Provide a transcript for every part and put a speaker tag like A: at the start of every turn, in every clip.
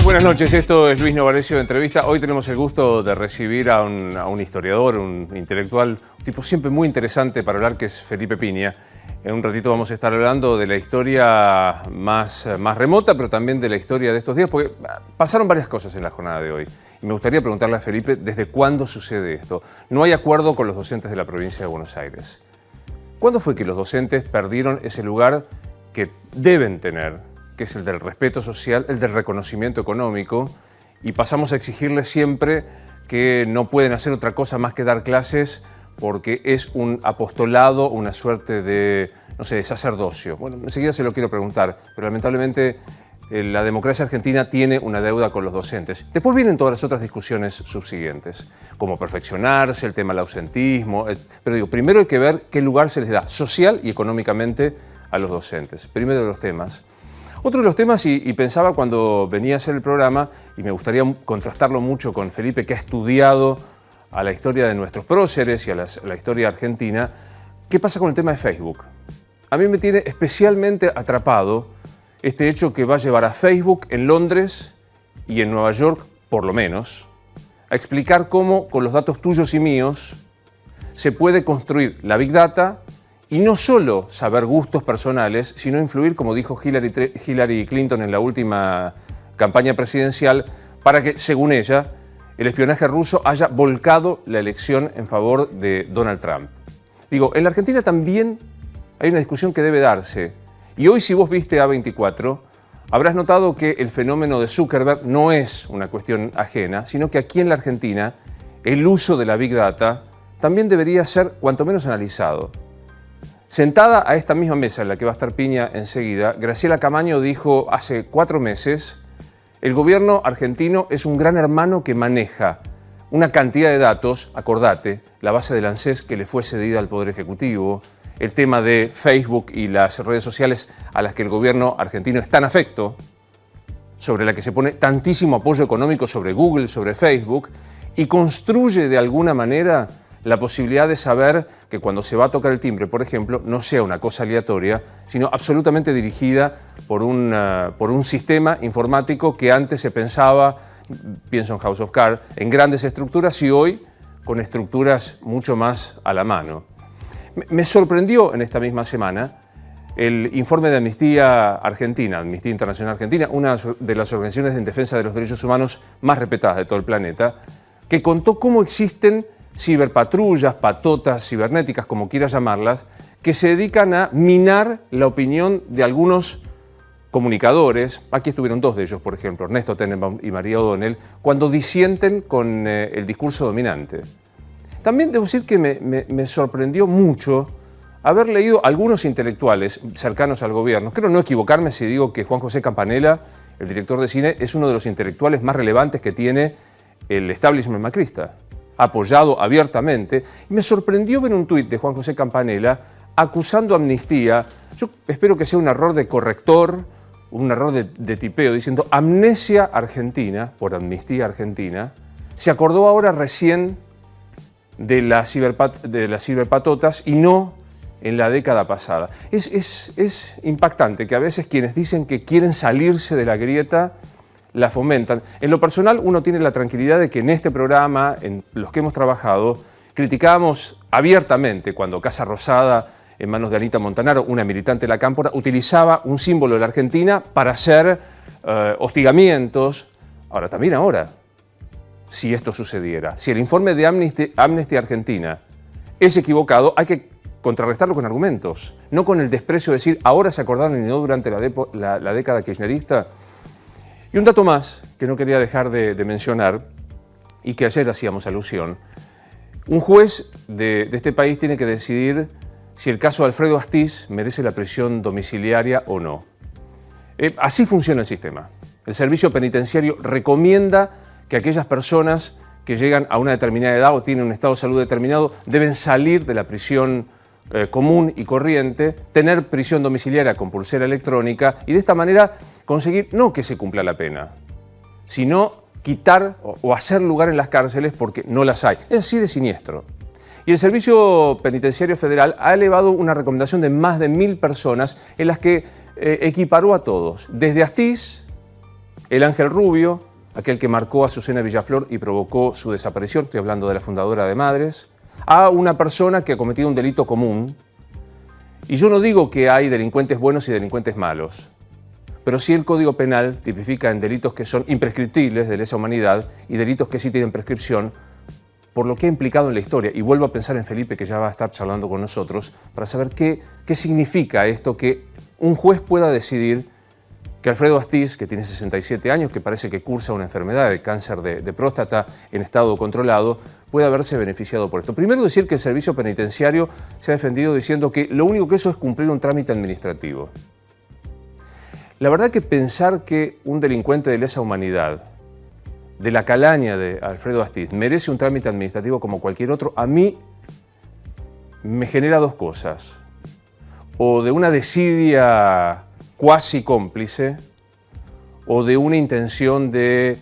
A: Buenas noches, esto es Luis Novarecio de Entrevista. Hoy tenemos el gusto de recibir a un historiador, un intelectual, un tipo siempre muy interesante para hablar, que es Felipe Piña. En un ratito vamos a estar hablando de la historia más remota, pero también de la historia de estos días, porque pasaron varias cosas en la jornada de hoy. Y me gustaría preguntarle a Felipe, ¿desde cuándo sucede esto? No hay acuerdo con los docentes de la provincia de Buenos Aires. ¿Cuándo fue que los docentes perdieron ese lugar que deben tener, que es el del respeto social, el del reconocimiento económico, y pasamos a exigirles siempre que no pueden hacer otra cosa más que dar clases porque es un apostolado, una suerte de, no sé, de sacerdocio? Bueno, enseguida se lo quiero preguntar, pero lamentablemente la democracia argentina tiene una deuda con los docentes. Después vienen todas las otras discusiones subsiguientes, como perfeccionarse, el tema del ausentismo, pero digo, primero hay que ver qué lugar se les da social y económicamente a los docentes. Primero de los temas. Otro de los temas, y pensaba cuando venía a hacer el programa, y me gustaría contrastarlo mucho con Felipe, que ha estudiado a la historia de nuestros próceres y a la historia argentina, ¿qué pasa con el tema de Facebook? A mí me tiene especialmente atrapado este hecho que va a llevar a Facebook en Londres y en Nueva York, por lo menos, a explicar cómo con los datos tuyos y míos se puede construir la Big Data y no solo saber gustos personales, sino influir, como dijo Hillary Clinton en la última campaña presidencial, para que, según ella, el espionaje ruso haya volcado la elección en favor de Donald Trump. Digo, en la Argentina también hay una discusión que debe darse. Y hoy, si vos viste A24, habrás notado que el fenómeno de Zuckerberg no es una cuestión ajena, sino que aquí en la Argentina el uso de la Big Data también debería ser cuanto menos analizado. Sentada a esta misma mesa en la que va a estar Piña enseguida, Graciela Camaño dijo hace 4 meses: el gobierno argentino es un gran hermano que maneja una cantidad de datos, acordate, la base del ANSES que le fue cedida al Poder Ejecutivo, el tema de Facebook y las redes sociales a las que el gobierno argentino es tan afecto, sobre la que se pone tantísimo apoyo económico sobre Google, sobre Facebook, y construye de alguna manera la posibilidad de saber que cuando se va a tocar el timbre, por ejemplo, no sea una cosa aleatoria, sino absolutamente dirigida por un sistema informático que antes se pensaba, pienso en House of Cards, en grandes estructuras y hoy con estructuras mucho más a la mano. Me sorprendió en esta misma semana el informe de Amnistía Argentina, Amnistía Internacional Argentina, una de las organizaciones en defensa de los derechos humanos más respetadas de todo el planeta, que contó cómo existen ciberpatrullas, patotas cibernéticas, como quieras llamarlas, que se dedican a minar la opinión de algunos comunicadores. Aquí estuvieron 2 de ellos, por ejemplo, Ernesto Tenenbaum y María O'Donnell, cuando disienten con el discurso dominante. También debo decir que me sorprendió mucho haber leído algunos intelectuales cercanos al gobierno. Creo no equivocarme si digo que Juan José Campanella, el director de cine, es uno de los intelectuales más relevantes que tiene el establishment macrista, apoyado abiertamente. Y me sorprendió ver un tuit de Juan José Campanella acusando a Amnistía, yo espero que sea un error de corrector, un error de tipeo, diciendo Amnesia Argentina, por Amnistía Argentina, se acordó ahora recién de las ciberpatotas y no en la década pasada. Es impactante que a veces quienes dicen que quieren salirse de la grieta la fomentan. En lo personal, uno tiene la tranquilidad de que en este programa, en los que hemos trabajado, criticábamos abiertamente cuando Casa Rosada, en manos de Anita Montanaro, una militante de la Cámpora, utilizaba un símbolo de la Argentina para hacer hostigamientos. Ahora, también ahora, si esto sucediera, si el informe de Amnesty Argentina es equivocado, hay que contrarrestarlo con argumentos, no con el desprecio de decir ahora se acordaron y no durante la década kirchnerista. Y un dato más que no quería dejar de mencionar y que ayer hacíamos alusión. Un juez de este país tiene que decidir si el caso de Alfredo Astiz merece la prisión domiciliaria o no. Así funciona el sistema. El servicio penitenciario recomienda que aquellas personas que llegan a una determinada edad o tienen un estado de salud determinado deben salir de la prisión común y corriente, tener prisión domiciliaria con pulsera electrónica y de esta manera conseguir no que se cumpla la pena, sino quitar o hacer lugar en las cárceles porque no las hay. Es así de siniestro. Y el Servicio Penitenciario Federal ha elevado una recomendación de más de 1000 personas en las que equiparó a todos, desde Astiz el Ángel Rubio, aquel que marcó a Azucena Villaflor y provocó su desaparición, estoy hablando de la fundadora de Madres, a una persona que ha cometido un delito común. Y yo no digo que hay delincuentes buenos y delincuentes malos, pero sí el Código Penal tipifica en delitos que son imprescriptibles de lesa humanidad y delitos que sí tienen prescripción, por lo que ha implicado en la historia. Y vuelvo a pensar en Felipe, que ya va a estar charlando con nosotros, para saber qué significa esto, que un juez pueda decidir que Alfredo Astiz, que tiene 67 años, que parece que cursa una enfermedad de cáncer de próstata en estado controlado, puede haberse beneficiado por esto. Primero, decir que el servicio penitenciario se ha defendido diciendo que lo único que eso es cumplir un trámite administrativo. La verdad que pensar que un delincuente de lesa humanidad, de la calaña de Alfredo Astiz, merece un trámite administrativo como cualquier otro, a mí me genera dos cosas. O de una desidia cuasi cómplice, o de una intención de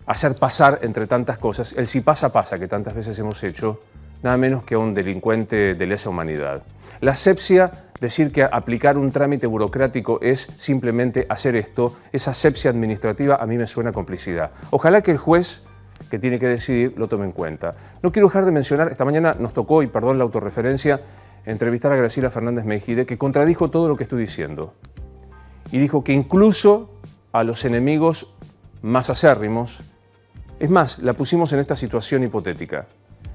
A: hacer pasar entre tantas cosas el si pasa, pasa, que tantas veces hemos hecho, nada menos que a un delincuente de lesa humanidad. La asepsia, decir que aplicar un trámite burocrático es simplemente hacer esto, esa asepsia administrativa a mí me suena a complicidad. Ojalá que el juez que tiene que decidir lo tome en cuenta. No quiero dejar de mencionar, esta mañana nos tocó, y perdón la autorreferencia, entrevistar a Graciela Fernández Mejide, que contradijo todo lo que estoy diciendo. Y dijo que incluso a los enemigos más acérrimos, es más, la pusimos en esta situación hipotética.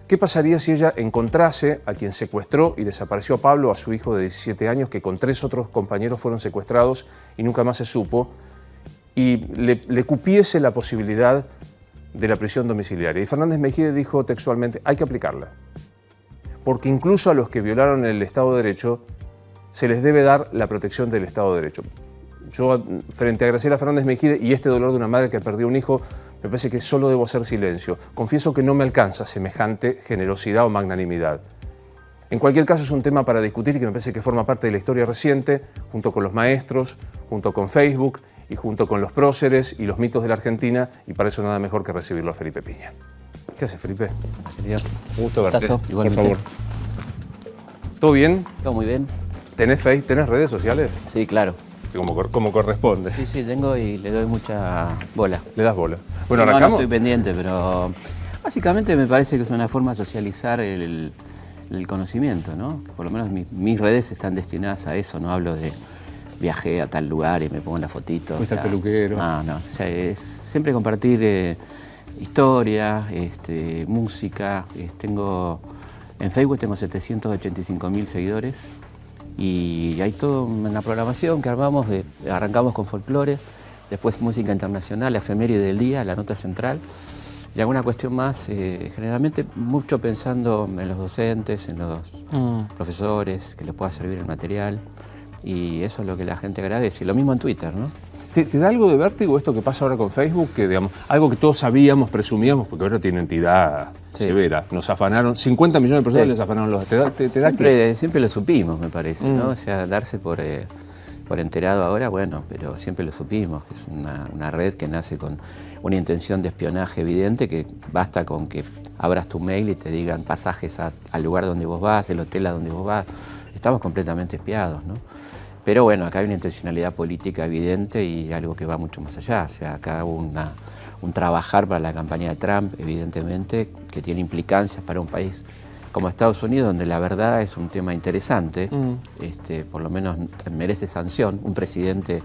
A: ¿Qué pasaría si ella encontrase a quien secuestró y desapareció a Pablo, a su hijo de 17 años, que con 3 otros compañeros fueron secuestrados y nunca más se supo, y le cupiese la posibilidad de la prisión domiciliaria? Y Fernández Mejide dijo textualmente, hay que aplicarla, porque incluso a los que violaron el Estado de Derecho se les debe dar la protección del Estado de Derecho. Yo, frente a Graciela Fernández Mejide y este dolor de una madre que perdió un hijo, me parece que solo debo hacer silencio. Confieso que no me alcanza semejante generosidad o magnanimidad. En cualquier caso, es un tema para discutir y que me parece que forma parte de la historia reciente, junto con los maestros, junto con Facebook y junto con los próceres y los mitos de la Argentina, y para eso nada mejor que recibirlo a Felipe Piña. ¿Qué haces, Felipe? Un gusto verte. Por favor. ¿Todo bien?
B: Todo muy bien.
A: ¿Tenés Facebook? ¿Tenés redes sociales?
B: Sí, claro.
A: Como corresponde.
B: Sí, tengo y le doy mucha bola.
A: ¿Le das bola? Bueno,
B: no,
A: arrancamos.
B: No estoy pendiente, pero básicamente me parece que es una forma de socializar el conocimiento, ¿no? Por lo menos mis redes están destinadas a eso, no hablo de viajé a tal lugar y me pongo la fotito.
A: ¿Fuiste al peluquero?
B: No, o sea, es siempre compartir historia, música. En Facebook tengo 785.000 seguidores. Y hay toda una programación que arrancamos con folclore, después música internacional, la efeméride del día, la nota central y alguna cuestión más, generalmente mucho pensando en los docentes, en los profesores, que les pueda servir el material, y eso es lo que la gente agradece. Y lo mismo en Twitter, ¿no?
A: ¿Te da algo de vértigo esto que pasa ahora con Facebook? Que, digamos, algo que todos sabíamos, presumíamos, porque ahora tiene entidad severa. Nos afanaron, 50 millones de personas les afanaron los...
B: Siempre lo supimos, me parece, ¿no? O sea, darse por enterado ahora, bueno, pero siempre lo supimos, que es una red que nace con una intención de espionaje evidente, que basta con que abras tu mail y te digan pasajes al lugar donde vos vas, el hotel a donde vos vas. Estamos completamente espiados, ¿no? Pero bueno, acá hay una intencionalidad política evidente y algo que va mucho más allá. O sea, acá hubo un trabajar para la campaña de Trump, evidentemente, que tiene implicancias para un país como Estados Unidos, donde la verdad es un tema interesante, por lo menos merece sanción. Un presidente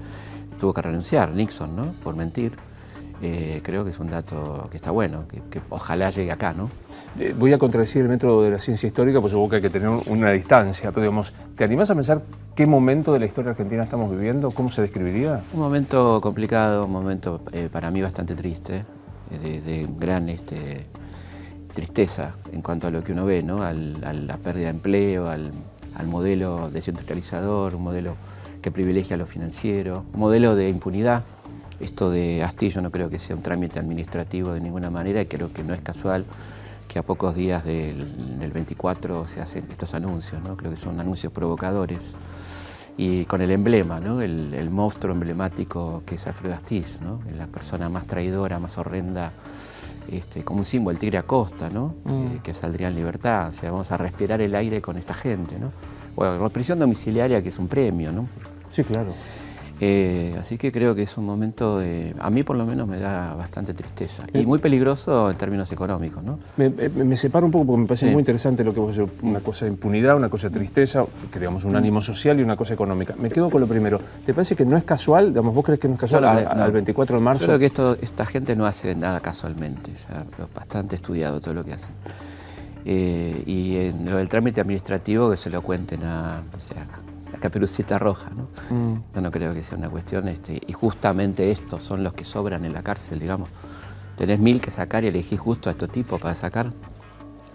B: tuvo que renunciar, Nixon, ¿no? Por mentir. Creo que es un dato que está bueno, que ojalá llegue acá, ¿no?
A: Voy a contradecir el método de la ciencia histórica, pues supongo que hay que tener una distancia. Pero digamos, ¿te animás a pensar qué momento de la historia argentina estamos viviendo? ¿Cómo se describiría?
B: Un momento complicado, un momento para mí bastante triste, de gran tristeza en cuanto a lo que uno ve, ¿no? A la pérdida de empleo, al modelo descentralizador, un modelo que privilegia lo financiero, un modelo de impunidad. Esto de Astiz yo no creo que sea un trámite administrativo de ninguna manera, y creo que no es casual que a pocos días del 24 se hacen estos anuncios, ¿no? Creo que son anuncios provocadores y con el emblema, ¿no? El monstruo emblemático que es Alfredo Astiz, ¿no? La persona más traidora, más horrenda, como un símbolo, el tigre Acosta, ¿no? Que saldría en libertad. O sea, vamos a respirar el aire con esta gente, ¿no? Bueno, prisión domiciliaria, que es un premio, ¿no?
A: Sí, claro.
B: Así que creo que es un momento, a mí por lo menos me da bastante tristeza y muy peligroso en términos económicos, ¿no?
A: Me separo un poco porque me parece muy interesante lo que vos decís, una cosa de impunidad, una cosa de tristeza, que digamos un ánimo social y una cosa económica. Me quedo con lo primero. ¿Te parece que no es casual? Digamos, ¿vos crees que no es casual al 24 de marzo?
B: Yo creo que esta gente no hace nada casualmente, o sea, bastante estudiado todo lo que hacen. Y en lo del trámite administrativo que se lo cuenten a la Caperucita Roja, ¿no? Yo no creo que sea una cuestión, y justamente estos son los que sobran en la cárcel, digamos. Tenés 1000 que sacar y elegís justo a estos tipos para sacar,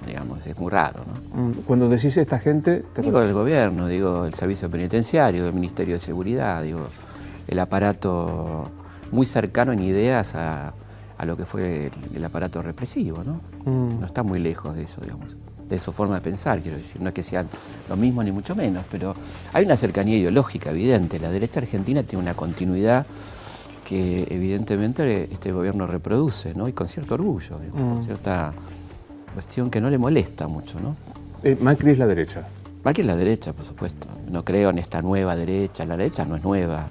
B: digamos, es muy raro, ¿no?
A: Cuando decís esta gente...
B: Digo el gobierno, digo el servicio penitenciario, el Ministerio de Seguridad, digo el aparato muy cercano en ideas a lo que fue el aparato represivo, ¿no? No está muy lejos de eso, digamos. De su forma de pensar, quiero decir, no es que sean lo mismo ni mucho menos, pero hay una cercanía ideológica evidente. La derecha argentina tiene una continuidad que evidentemente este gobierno reproduce, ¿no? Y con cierto orgullo, con cierta cuestión que no le molesta mucho, ¿no?
A: Macri es la derecha.
B: Macri es la derecha, por supuesto. No creo en esta nueva derecha. La derecha no es nueva,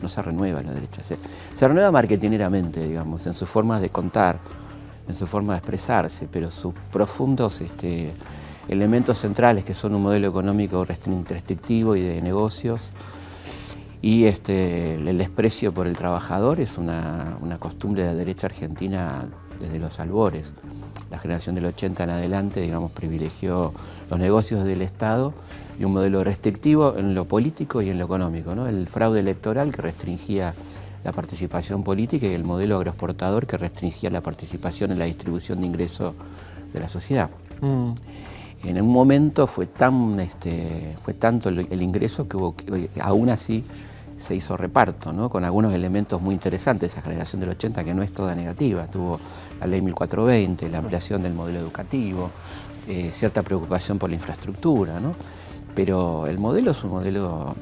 B: no se renueva la derecha. Se renueva marketineramente, digamos, en sus formas de contar, en su forma de expresarse, pero sus profundos elementos centrales, que son un modelo económico restrictivo y de negocios, y el desprecio por el trabajador, es una costumbre de la derecha argentina desde los albores. La generación del 80 en adelante, digamos, privilegió los negocios del Estado y un modelo restrictivo en lo político y en lo económico, ¿no? El fraude electoral que restringía la participación política y el modelo agroexportador que restringía la participación en la distribución de ingresos de la sociedad. En un momento fue tanto el ingreso que aún así se hizo reparto, ¿no? Con algunos elementos muy interesantes. Esa generación del 80 que no es toda negativa, tuvo la ley 1420, la ampliación del modelo educativo, cierta preocupación por la infraestructura, ¿no? Pero el modelo es un modelo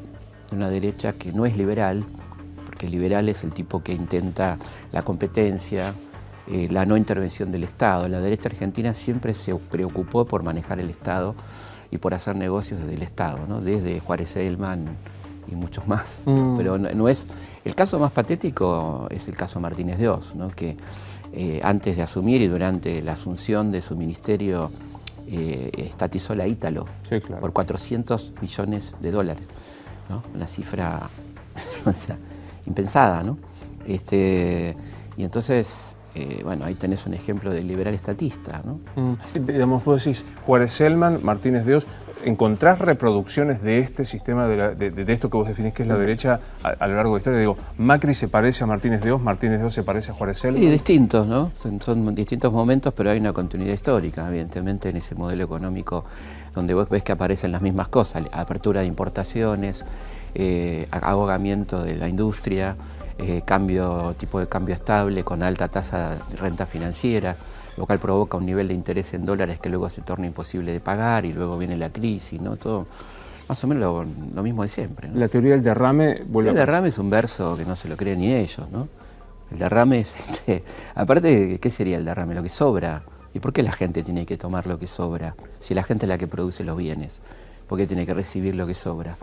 B: de una derecha que no es liberal, porque el liberal es el tipo que intenta la competencia, la no intervención del Estado. La derecha argentina siempre se preocupó por manejar el Estado y por hacer negocios desde el Estado, ¿no? Desde Juárez Selman y muchos más. Pero no es... El caso más patético es el caso Martínez de Oz, ¿no? Que antes de asumir y durante la asunción de su ministerio estatizó la Ítalo, sí, claro, por 400 millones de dólares, ¿no? Una cifra o sea, impensada, ¿no? Y entonces, bueno, ahí tenés un ejemplo del liberal estatista, ¿no?
A: Digamos, vos decís, Juárez Selman, Martínez de Oz, ¿encontrás reproducciones de este sistema, de esto que vos definís que es la derecha a lo largo de la historia? Digo, ¿Macri se parece a Martínez de Oz se parece a Juárez Selman?
B: Sí, distintos, ¿no? Son distintos momentos, pero hay una continuidad histórica, evidentemente, en ese modelo económico donde vos ves que aparecen las mismas cosas, apertura de importaciones, ahogamiento de la industria, tipo de cambio estable con alta tasa de renta financiera, lo cual provoca un nivel de interés en dólares que luego se torna imposible de pagar y luego viene la crisis, ¿no? Todo más o menos lo mismo de siempre, ¿no?
A: La teoría del derrame vuelve
B: El derrame es un verso que no se lo creen ni ellos, ¿no? El derrame es, aparte, ¿qué sería el derrame? Lo que sobra. ¿Y por qué la gente tiene que tomar lo que sobra? Si la gente es la que produce los bienes, ¿por qué tiene que recibir lo que sobra?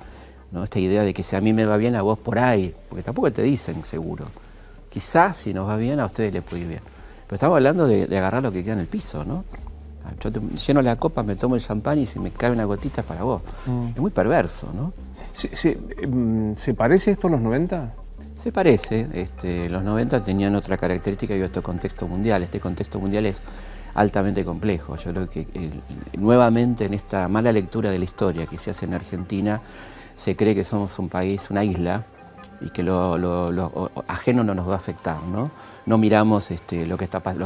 B: ¿No? Esta idea de que si a mí me va bien, a vos por ahí, porque tampoco te dicen seguro. Quizás si nos va bien, a ustedes les puede ir bien. Pero estamos hablando de agarrar lo que queda en el piso, ¿no? Yo lleno la copa, me tomo el champán y si me cae una gotita es para vos. Es muy perverso, ¿no?
A: ¿Se parece esto a los 90?
B: Se parece. Los 90 tenían otra característica y otro contexto mundial. Este contexto mundial es altamente complejo. Yo creo que nuevamente en esta mala lectura de la historia que se hace en Argentina, se cree que somos un país, una isla, y que lo ajeno no nos va a afectar, ¿no? No miramos lo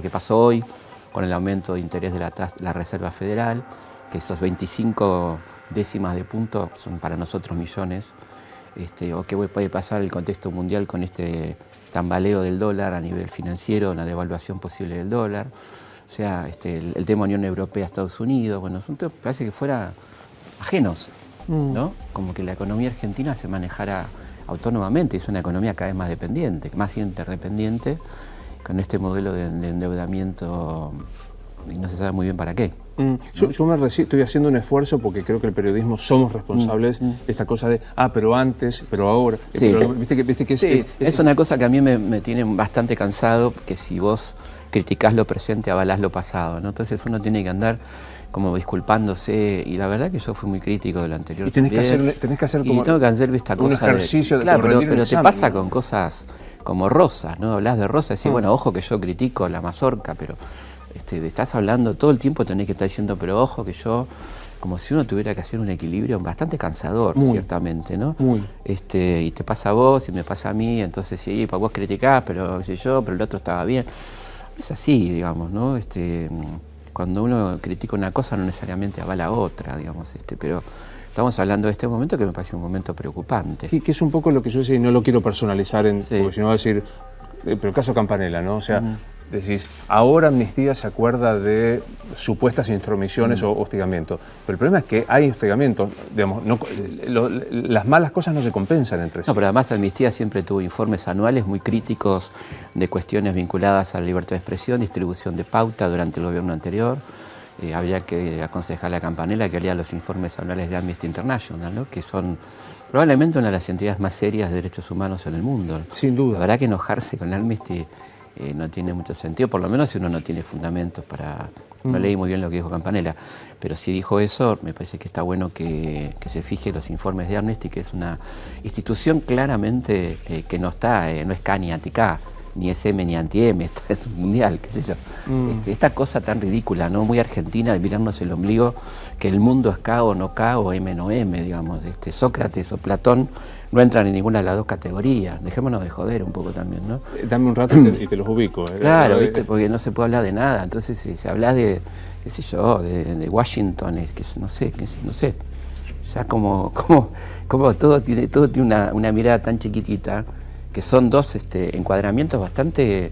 B: que pasó hoy con el aumento de interés de la Reserva Federal, que esos 25 décimas de punto son para nosotros millones, o qué puede pasar el contexto mundial con este tambaleo del dólar a nivel financiero, una devaluación posible del dólar, o sea, el tema Unión Europea, Estados Unidos, bueno, parece que fuera ajenos, ¿no? Como que la economía argentina se manejara autónomamente, es una economía cada vez más dependiente, más interdependiente, con este modelo de endeudamiento y no se sabe muy bien para qué.
A: Yo estoy haciendo un esfuerzo porque creo que el periodismo somos responsables de esta cosa de, pero antes, pero ahora.
B: Sí.
A: Pero, viste que
B: es una cosa que a mí me tiene bastante cansado, que si vos criticás lo presente, avalás lo pasado, ¿no? Entonces uno tiene que andar como disculpándose, y la verdad que yo fui muy crítico de lo anterior.
A: Y tenés que hacer como
B: y tengo que hacer esta
A: un
B: cosa
A: ejercicio de
B: claro, pero
A: examen,
B: te pasa,
A: ¿no?
B: con cosas como Rosa, ¿no? Hablas de Rosa y decís, bueno, ojo que yo critico la mazorca, pero estás hablando todo el tiempo, tenés que estar diciendo, pero ojo que yo, como si uno tuviera que hacer un equilibrio bastante cansador, ciertamente, ¿no? Y te pasa a vos y me pasa a mí, entonces sí, para vos criticás, pero qué sé yo, pero el otro estaba bien. Es así, digamos, ¿no? Cuando uno critica una cosa no necesariamente avala otra, digamos, pero estamos hablando de este momento que me parece un momento preocupante.
A: Que es un poco lo que yo decía, y no lo quiero personalizar, porque si no va a decir, pero el caso Campanella, ¿no? O sea, decís, ahora Amnistía se acuerda de supuestas intromisiones o hostigamiento, pero el problema es que hay hostigamiento, digamos, las malas cosas no se compensan entre sí.
B: No, pero además Amnistía siempre tuvo informes anuales muy críticos de cuestiones vinculadas a la libertad de expresión, distribución de pauta durante el gobierno anterior. Habría que aconsejarle a Campanella que lea los informes anuales de Amnesty International, ¿no? Que son probablemente una de las entidades más serias de derechos humanos en el mundo.
A: Sin duda.
B: La verdad que enojarse con Amnesty no tiene mucho sentido, por lo menos si uno no tiene fundamentos para... No leí muy bien lo que dijo Campanella, pero si dijo eso, me parece que está bueno que se fije los informes de Amnesty, que es una institución claramente que no es K ni anti-K, ni es M ni anti-M, es mundial, qué sé yo. Esta cosa tan ridícula, ¿no? Muy argentina, de mirarnos el ombligo, que el mundo es K o no K, o M no M, digamos. Sócrates o Platón no entran en ninguna de las dos categorías. Dejémonos de joder un poco también, ¿no?
A: Dame un rato y te los ubico.
B: Claro, ¿viste? Porque no se puede hablar de nada. Entonces, si hablas de, qué sé yo, de Washington, no sé. Ya como todo tiene una mirada tan chiquitita, que son dos encuadramientos bastante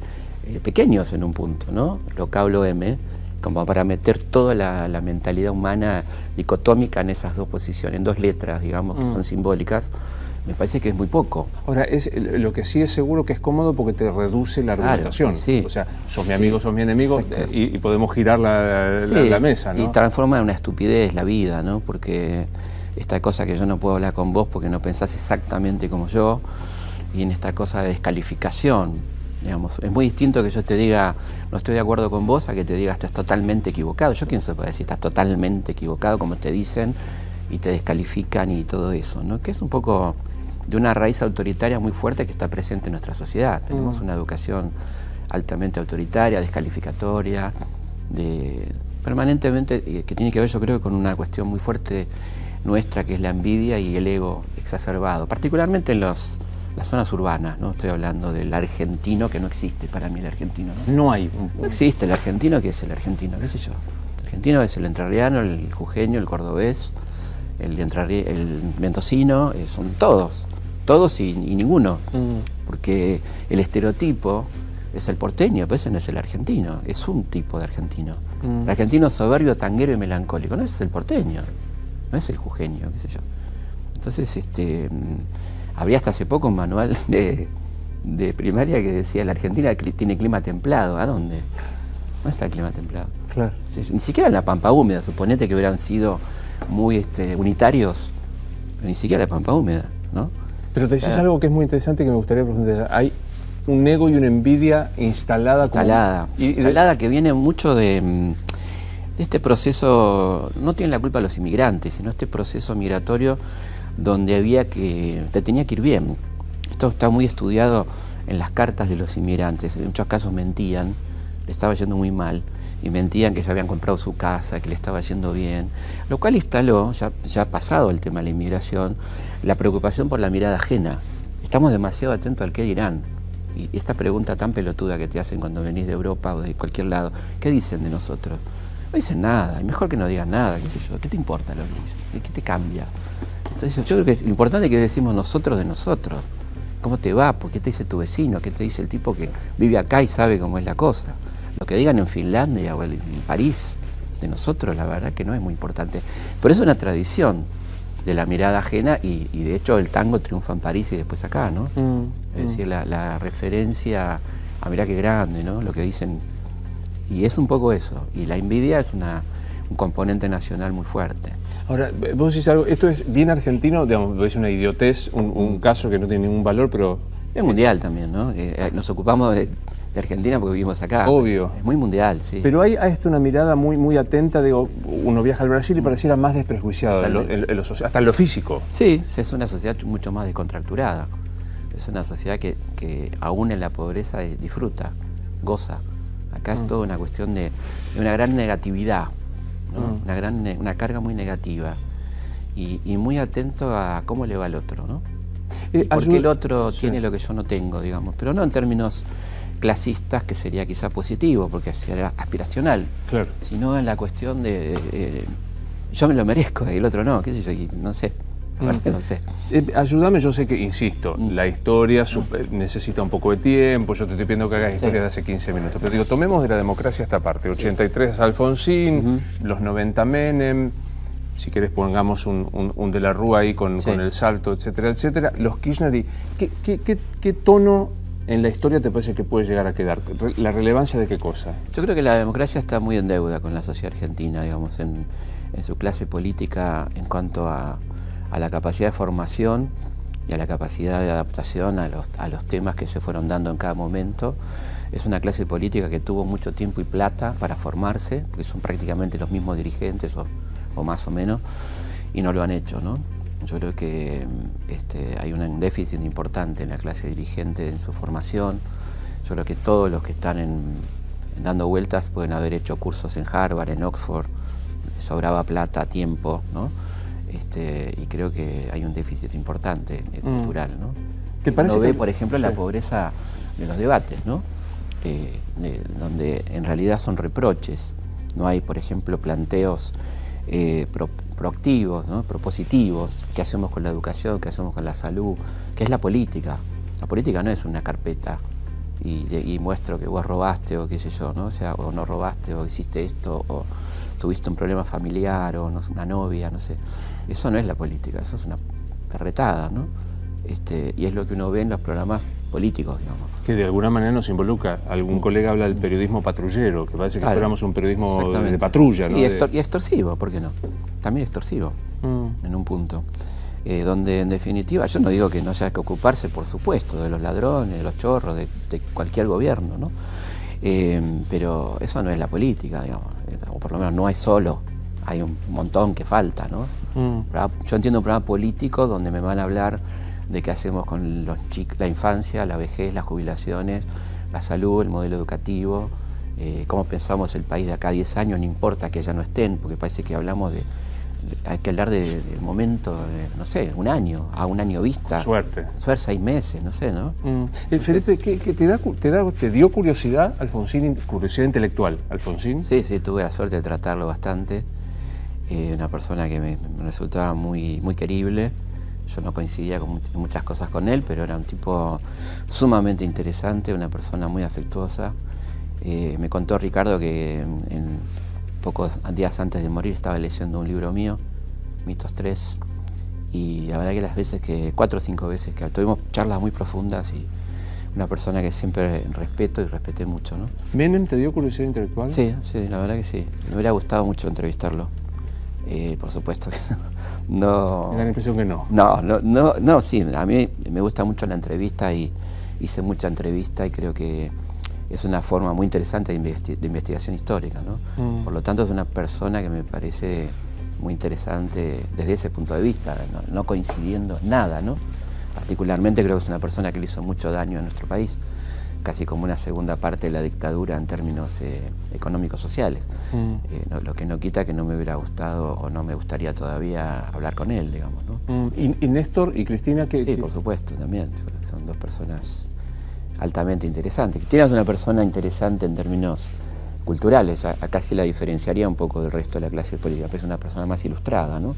B: pequeños en un punto, ¿no? Lo K o lo M, como para meter toda la mentalidad humana dicotómica en esas dos posiciones, en dos letras, digamos, que son simbólicas. Me parece que es muy poco.
A: Ahora, lo que sí es seguro que es cómodo porque te reduce la argumentación.
B: Sí.
A: O sea, sos mi amigo, sos mi enemigo, y podemos girar la mesa, ¿no?
B: Y transforma en una estupidez la vida, ¿no? Porque esta cosa que yo no puedo hablar con vos porque no pensás exactamente como yo, y en esta cosa de descalificación, digamos, es muy distinto que yo te diga no estoy de acuerdo con vos a que te diga estás totalmente equivocado. Yo quién soy para decir estás totalmente equivocado, como te dicen y te descalifican y todo eso, ¿no? Que es un poco de una raíz autoritaria muy fuerte que está presente en nuestra sociedad. Tenemos una educación altamente autoritaria, descalificatoria, permanentemente, que tiene que ver, yo creo, con una cuestión muy fuerte nuestra, que es la envidia y el ego exacerbado, particularmente en las zonas urbanas, ¿no? Estoy hablando del argentino, que no existe para mí el argentino, ¿no?
A: No hay.
B: No existe el argentino, ¿qué es el argentino? ¿Qué sé yo? El argentino es el entrerriano, el jujeño, el cordobés, el mendocino, son todos y ninguno, porque el estereotipo es el porteño, pero ese no es el argentino, es un tipo de argentino. El argentino soberbio, tanguero y melancólico, no, ese es el porteño, no es el jujeño, qué sé yo. Entonces, habría hasta hace poco un manual de primaria que decía la Argentina tiene clima templado. ¿A dónde? ¿Dónde está el clima templado?
A: Claro.
B: Ni siquiera en la pampa húmeda, suponete que hubieran sido muy unitarios, pero ni siquiera la pampa húmeda, ¿no?
A: Pero te decís algo que es muy interesante y que me gustaría profundizar. Hay un ego y una envidia instalada.
B: Que viene mucho de este proceso. No tienen la culpa los inmigrantes, sino este proceso migratorio donde te tenía que ir bien. Esto está muy estudiado en las cartas de los inmigrantes. En muchos casos mentían, le estaba yendo muy mal, y mentían que ya habían comprado su casa, que le estaba yendo bien, lo cual instaló, ya pasado el tema de la inmigración, la preocupación por la mirada ajena. Estamos demasiado atentos al qué dirán. Y esta pregunta tan pelotuda que te hacen cuando venís de Europa o de cualquier lado, ¿qué dicen de nosotros? No dicen nada, y mejor que no digan nada, qué sé yo, ¿qué te importa lo que dicen? ¿Qué te cambia? Entonces yo creo que lo importante es que decimos nosotros de nosotros. ¿Cómo te va? ¿Por qué te dice tu vecino? ¿Qué te dice el tipo que vive acá y sabe cómo es la cosa? Lo que digan en Finlandia o en París de nosotros, la verdad que no es muy importante. Pero es una tradición de la mirada ajena y de hecho el tango triunfa en París y después acá, ¿no? Es decir, la referencia a mirá qué grande, ¿no? Lo que dicen. Y es un poco eso. Y la envidia es una componente nacional muy fuerte.
A: Ahora, vos decís algo, esto es bien argentino, digamos, es una idiotez, un caso que no tiene ningún valor, pero...
B: Es mundial también, ¿no? Nos ocupamos de Argentina porque vivimos acá.
A: Obvio.
B: Es muy mundial, sí.
A: Pero hay una mirada muy atenta, digo, uno viaja al Brasil y pareciera más desprejuiciado, hasta en lo físico.
B: Sí, es una sociedad mucho más descontracturada. Es una sociedad que aún en la pobreza disfruta, goza. Acá es toda una cuestión de una gran negatividad, ¿no? Una carga muy negativa y muy atento a cómo le va al otro, ¿no? Porque el otro tiene lo que yo no tengo, digamos, pero no en términos clasistas, que sería quizá positivo, porque sería aspiracional,
A: claro,
B: sino en la cuestión de yo me lo merezco y el otro no, qué sé yo, y no sé. No sé.
A: Ayúdame, yo sé que, insisto, la historia necesita un poco de tiempo, yo te estoy pidiendo que hagas historia de hace 15 minutos, pero digo, tomemos de la democracia esta parte, 83 Alfonsín, los 90 Menem, si querés pongamos un de la Rúa ahí con el Salto, etcétera, etcétera. Los Kirchner, ¿qué tono en la historia te parece que puede llegar a quedar? ¿La relevancia de qué cosa?
B: Yo creo que la democracia está muy en deuda con la sociedad argentina, digamos, en su clase política en cuanto a la capacidad de formación y a la capacidad de adaptación a los temas que se fueron dando en cada momento. Es una clase política que tuvo mucho tiempo y plata para formarse, porque son prácticamente los mismos dirigentes o más o menos, y no lo han hecho, ¿no? Yo creo que hay un déficit importante en la clase dirigente en su formación. Yo creo que todos los que están dando vueltas pueden haber hecho cursos en Harvard, en Oxford, sobraba plata, tiempo, ¿no? Y creo que hay un déficit importante cultural, ¿no?
A: ¿Te parece
B: uno ve,
A: que,
B: por ejemplo, la pobreza de los debates, ¿no? Donde en realidad son reproches. No hay, por ejemplo, planteos proactivos, ¿no? Propositivos. ¿Qué hacemos con la educación? ¿Qué hacemos con la salud? ¿Qué es la política? La política no es una carpeta y muestro que vos robaste o qué sé yo, ¿no? O sea, o no robaste o hiciste esto o tuviste un problema familiar o no, una novia, no sé. Eso no es la política, eso es una perretada, ¿no? Y es lo que uno ve en los programas políticos, digamos.
A: Que de alguna manera nos involucra. Algún colega habla del periodismo patrullero, que parece que fuéramos un periodismo de patrulla, ¿no?
B: Y extorsivo, ¿por qué no? También extorsivo, en un punto. Donde en definitiva, yo no digo que no haya que ocuparse, por supuesto, de los ladrones, de los chorros, de cualquier gobierno, ¿no? Pero eso no es la política, digamos, o por lo menos no es solo, hay un montón que falta, ¿no? Yo entiendo un programa político donde me van a hablar de qué hacemos con la infancia, la vejez, las jubilaciones, la salud, el modelo educativo, cómo pensamos el país de acá a 10 años, no importa que ya no estén, porque parece que hablamos hay que hablar del momento, no sé, un año, a un año vista.
A: Suerte.
B: 6 meses, no sé, ¿no?
A: Felipe, ¿qué te dio curiosidad, Alfonsín, curiosidad intelectual, Alfonsín?
B: Sí, tuve la suerte de tratarlo bastante. Una persona que me resultaba muy querible. Yo no coincidía con muchas cosas con él, pero era un tipo sumamente interesante, una persona muy afectuosa. Me contó Ricardo que pocos días antes de morir estaba leyendo un libro mío, Mitos 3, y la verdad que las veces 4 o 5 veces que tuvimos charlas muy profundas y una persona que siempre respeto y respeté mucho, ¿no?
A: ¿Menem te dio curiosidad intelectual?
B: Sí, la verdad que sí. Me hubiera gustado mucho entrevistarlo. Por supuesto que no.
A: Me da la impresión que no.
B: No, sí, a mí me gusta mucho la entrevista y hice mucha entrevista y creo que es una forma muy interesante de investigación histórica, ¿no? Por lo tanto es una persona que me parece muy interesante desde ese punto de vista, no coincidiendo nada, ¿no? Particularmente creo que es una persona que le hizo mucho daño a nuestro país, casi como una segunda parte de la dictadura en términos económicos sociales. Lo que no quita que no me hubiera gustado o no me gustaría todavía hablar con él, digamos, ¿no?
A: ¿Y Néstor y Cristina?
B: Sí, por supuesto, también. Son dos personas altamente interesantes. Cristina es una persona interesante en términos culturales. Acá sí la diferenciaría un poco del resto de la clase política, pero es una persona más ilustrada, ¿no?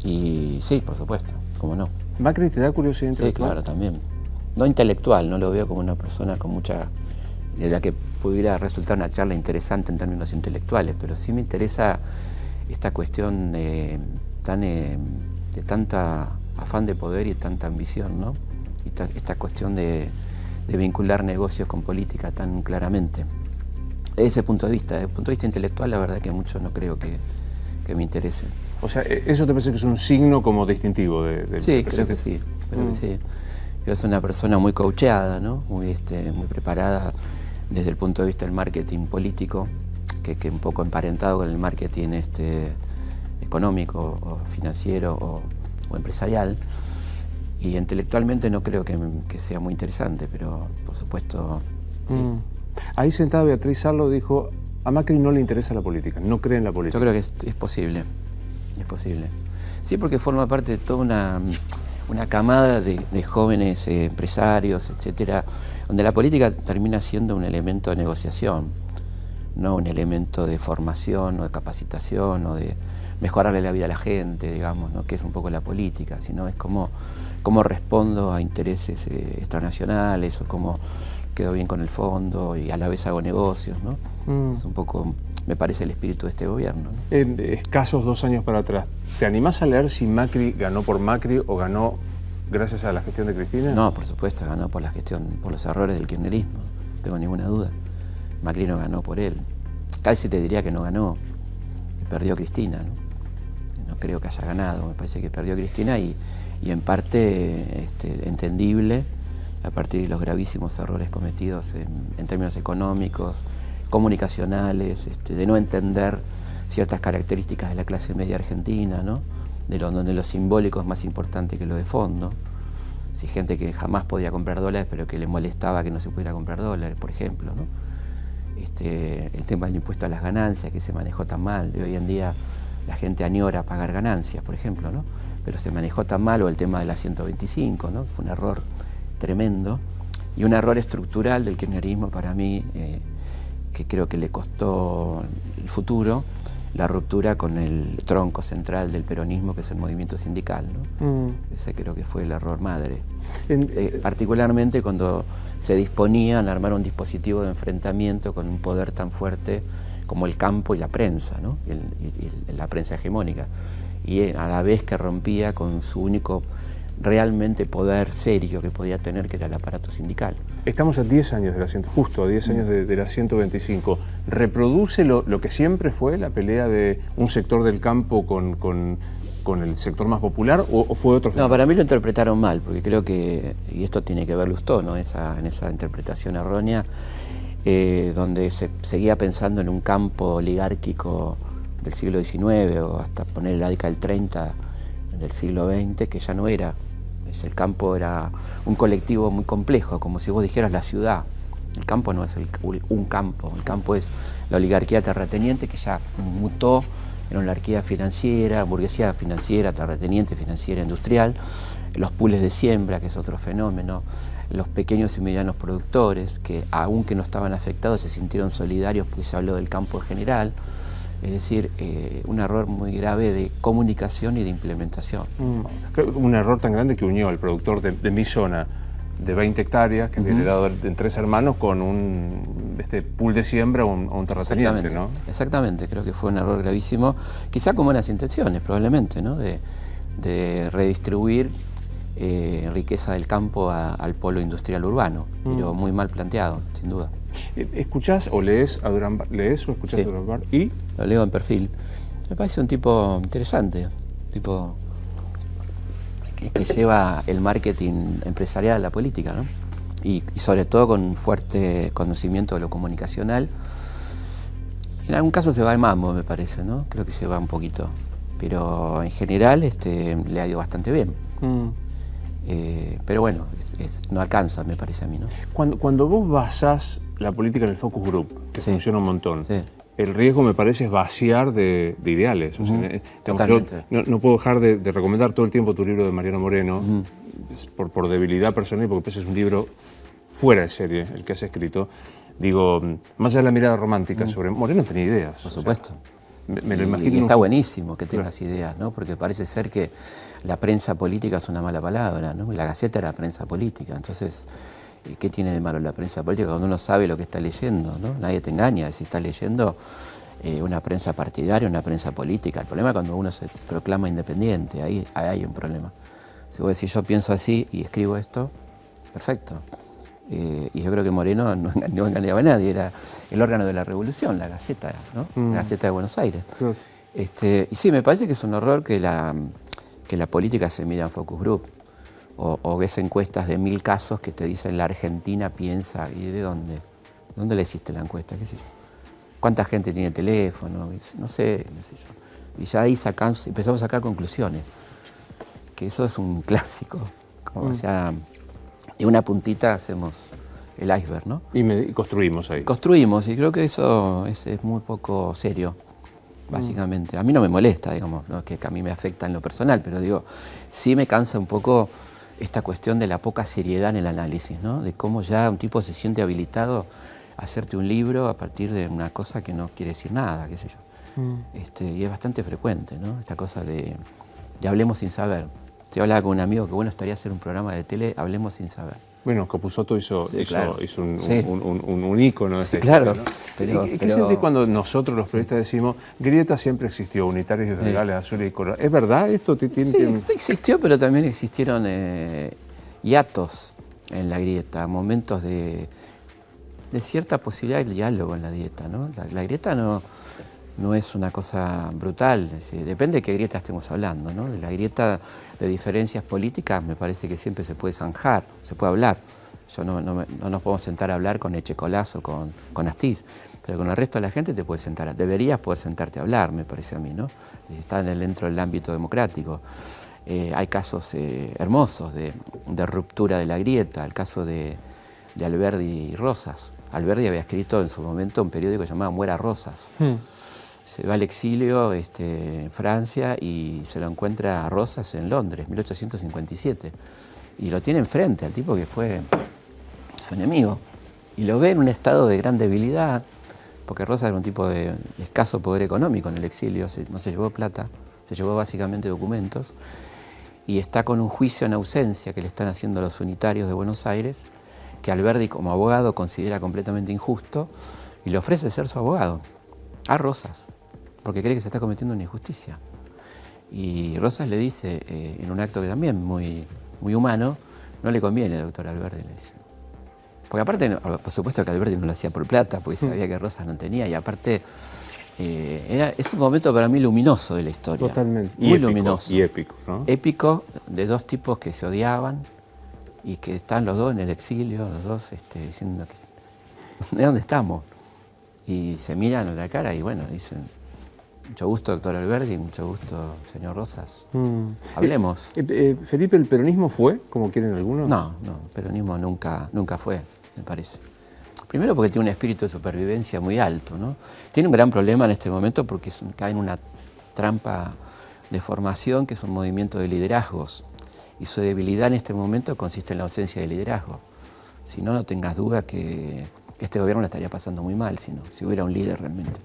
B: Y sí, por supuesto, cómo no.
A: ¿Macri te da curiosidad intelectual?
B: Sí, claro, también. No intelectual, no lo veo como una persona con mucha... de la que pudiera resultar una charla interesante en términos intelectuales, pero sí me interesa esta cuestión de tanta afán de poder y tanta ambición, ¿no? Esta cuestión de vincular negocios con política tan claramente. Desde ese punto de vista, desde el punto de vista intelectual, la verdad que mucho no creo que me interese.
A: O sea, ¿eso te parece que es un signo como distintivo del
B: Sí,
A: presidente?
B: creo que sí, creo que sí. Creo que es una persona muy coacheada, ¿no? Muy preparada desde el punto de vista del marketing político, que un poco emparentado con el marketing económico o financiero o empresarial. Y intelectualmente no creo que sea muy interesante, pero por supuesto sí.
A: Ahí sentada Beatriz Sarlo dijo, a Macri no le interesa la política, no cree en la política.
B: Yo creo que es posible, es posible. Sí, porque forma parte de toda una camada de jóvenes empresarios, etcétera, donde la política termina siendo un elemento de negociación, no un elemento de formación o de capacitación o de mejorarle la vida a la gente, digamos, ¿no? Que es un poco la política, sino es cómo respondo a intereses extranacionales o cómo quedo bien con el fondo y a la vez hago negocios, ¿no? Es un poco, me parece, el espíritu de este gobierno, ¿no?
A: En escasos 2 años para atrás, ¿te animás a leer si Macri ganó por Macri o ganó gracias a la gestión de Cristina?
B: No, por supuesto, ganó por la gestión, por los errores del kirchnerismo, no tengo ninguna duda. Macri no ganó por él. Casi te diría que no ganó, que perdió Cristina, ¿no? No creo que haya ganado, me parece que perdió Cristina y en parte entendible a partir de los gravísimos errores cometidos en términos económicos, comunicacionales, de no entender ciertas características de la clase media argentina, ¿no? Donde lo simbólico es más importante que lo de fondo. Si gente que jamás podía comprar dólares, pero que le molestaba que no se pudiera comprar dólares, por ejemplo, ¿no? El tema del impuesto a las ganancias, que se manejó tan mal. De hoy en día la gente añora pagar ganancias, por ejemplo, ¿no? Pero se manejó tan mal, o el tema de la 125, ¿no? Fue un error tremendo y un error estructural del kirchnerismo para mí, que creo que le costó el futuro, la ruptura con el tronco central del peronismo, que es el movimiento sindical, ¿no? Ese creo que fue el error madre. Particularmente cuando se disponían a armar un dispositivo de enfrentamiento con un poder tan fuerte como el campo y la prensa, ¿no? y la prensa hegemónica, y a la vez que rompía con su único realmente poder serio que podía tener, que era el aparato sindical.
A: Estamos a 10 años de la justo a 10 años de la 125. ¿Reproduce lo que siempre fue la pelea de un sector del campo con el sector más popular o fue otro fenómeno?
B: No, para mí lo interpretaron mal, porque creo que, y esto tiene que ver Lustó, ¿no? En esa interpretación errónea, donde se seguía pensando en un campo oligárquico del siglo XIX o hasta poner la década del 30 del siglo XX, que ya no era. El campo era un colectivo muy complejo, como si vos dijeras la ciudad. El campo no es un campo, el campo es la oligarquía terrateniente que ya mutó en oligarquía financiera, burguesía financiera, terrateniente, financiera, industrial, los pools de siembra, que es otro fenómeno, los pequeños y medianos productores, que aunque no estaban afectados se sintieron solidarios porque se habló del campo en general. Es decir, un error muy grave de comunicación y de implementación.
A: Un error tan grande que unió al productor de mi zona de 20 hectáreas, que había heredado en 3 hermanos, con un pool de siembra o un terrateniente, ¿no?
B: Exactamente, creo que fue un error gravísimo, quizá con buenas intenciones, probablemente, ¿no? De redistribuir riqueza del campo al polo industrial urbano, pero muy mal planteado, sin duda.
A: ¿Escuchás o lees a Durán Barba? ¿Lees o escuchás a Durán Barba? ¿Y?
B: Lo leo en Perfil. Me parece un tipo interesante, tipo que lleva el marketing empresarial a la política, ¿no? Y sobre todo con un fuerte conocimiento de lo comunicacional. En algún caso se va de mambo, me parece, ¿no? Creo que se va un poquito. Pero en general le ha ido bastante bien. Pero bueno, no alcanza, me parece a mí, ¿no?
A: Cuando vos basás la política en el focus group, que funciona un montón, el riesgo, me parece, es vaciar de ideales. O sea,
B: totalmente.
A: Yo no puedo dejar de recomendar todo el tiempo tu libro de Mariano Moreno, por debilidad personal y porque es un libro fuera de serie, el que has escrito. Digo, más allá de la mirada romántica sobre... Moreno tenía ideas.
B: Por supuesto.
A: Me lo imagino.
B: Y está buenísimo que tengas ideas, ¿no? Porque parece ser que la prensa política es una mala palabra, ¿no? La Gaceta era prensa política, entonces, ¿qué tiene de malo la prensa política cuando uno sabe lo que está leyendo, ¿no? Nadie te engaña si estás leyendo una prensa partidaria, una prensa política. El problema es cuando uno se proclama independiente, ahí hay un problema. Si vos decís, yo pienso así y escribo esto, perfecto. Y yo creo que Moreno no engañaba a nadie, era el órgano de la revolución, la Gaceta, ¿no? La Gaceta de Buenos Aires.
A: Claro.
B: Y sí, me parece que es un horror que la política se mida en focus group. O ves encuestas de 1000 casos que te dicen la Argentina piensa, ¿y de dónde? ¿Dónde le hiciste la encuesta? ¿Qué sé yo? ¿Cuánta gente tiene teléfono? No sé, qué sé yo. Y ya ahí empezamos a sacar conclusiones. Que eso es un clásico. Como, o sea, de una puntita hacemos el iceberg, ¿no?
A: Y construimos ahí.
B: Construimos, y creo que eso es muy poco serio, básicamente. A mí no me molesta, digamos, no es que a mí me afecta en lo personal, pero digo, sí me cansa un poco esta cuestión de la poca seriedad en el análisis, ¿no? De cómo ya un tipo se siente habilitado a hacerte un libro a partir de una cosa que no quiere decir nada, qué sé yo. Y es bastante frecuente, ¿no? Esta cosa de hablemos sin saber. Yo hablaba con un amigo que bueno estaría hacer un programa de tele, hablemos sin saber.
A: Bueno, Capusotto hizo
B: claro.
A: un ícono de este
B: claro.
A: Pero, ¿qué sentís cuando nosotros los periodistas decimos Grieta siempre existió, unitarios y federales, azules y colorados? ¿Es verdad esto?
B: Sí, existió, pero también existieron hiatos en la Grieta, momentos de cierta posibilidad de diálogo en la Grieta, ¿no? La Grieta no es una cosa brutal, depende de qué grieta estemos hablando, ¿no? De la grieta de diferencias políticas me parece que siempre se puede zanjar, se puede hablar. No nos podemos sentar a hablar con Echecolás o con Astiz, pero con el resto de la gente te puedes sentar, deberías poder sentarte a hablar, me parece a mí, ¿no? Está dentro del ámbito democrático. Hay casos hermosos de ruptura de la grieta, el caso de Alberdi y Rosas. Alberdi había escrito en su momento un periódico llamado Muera Rosas. Se va al exilio en Francia y se lo encuentra a Rosas en Londres, 1857. Y lo tiene enfrente al tipo que fue su enemigo. Y lo ve en un estado de gran debilidad, porque Rosas era un tipo de escaso poder económico en el exilio, no se llevó plata, se llevó básicamente documentos. Y está con un juicio en ausencia que le están haciendo los unitarios de Buenos Aires, que Alberdi como abogado considera completamente injusto y le ofrece ser su abogado a Rosas, porque cree que se está cometiendo una injusticia. Y Rosas le dice, en un acto que también muy humano, no le conviene, doctor Alberdi, le dice. Porque aparte, por supuesto que Alberdi no lo hacía por plata, porque sabía que Rosas no tenía, y aparte, es un momento para mí luminoso de la historia.
A: Totalmente.
B: Muy luminoso.
A: Y épico, ¿no?
B: Épico, de dos tipos que se odiaban, y que están los dos en el exilio, los dos diciendo que ¿de dónde estamos? Y se miran a la cara y bueno, dicen, mucho gusto, doctor Alberdi, mucho gusto, señor Rosas. Hablemos.
A: Felipe, ¿el peronismo fue, como quieren algunos?
B: No, el peronismo nunca fue, me parece. Primero porque tiene un espíritu de supervivencia muy alto, ¿no? Tiene un gran problema en este momento porque cae en una trampa de formación que es un movimiento de liderazgos. Y su debilidad en este momento consiste en la ausencia de liderazgo. Si no, no tengas duda que este gobierno la estaría pasando muy mal, si hubiera un líder realmente.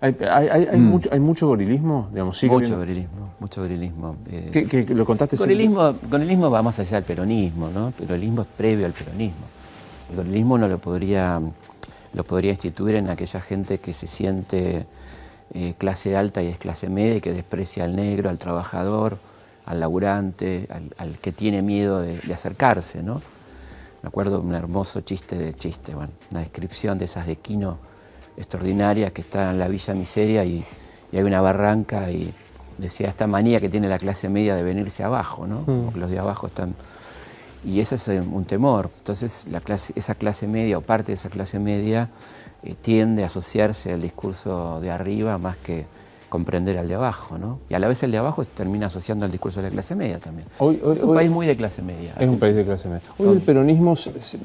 A: ¿Hay mucho gorilismo? Digamos,
B: mucho gorilismo.
A: ¿Qué lo contaste?
B: Gorilismo va más allá del peronismo, ¿no? El gorilismo es previo al peronismo. El gorilismo uno lo podría instituir en aquella gente que se siente clase alta y es clase media y que desprecia al negro, al trabajador, al laburante, al que tiene miedo de acercarse, ¿no? Me acuerdo de un hermoso una descripción de esas de Quino extraordinarias que está en la Villa Miseria y hay una barranca y decía esta manía que tiene la clase media de venirse abajo, ¿no? Porque los de abajo están... Y ese es un temor. Entonces esa clase media o parte de esa clase media tiende a asociarse al discurso de arriba más que comprender al de abajo, ¿no? Y a la vez el de abajo se termina asociando al discurso de la clase media también. Es un país muy de clase media.
A: Es un país de clase media. Hoy el peronismo,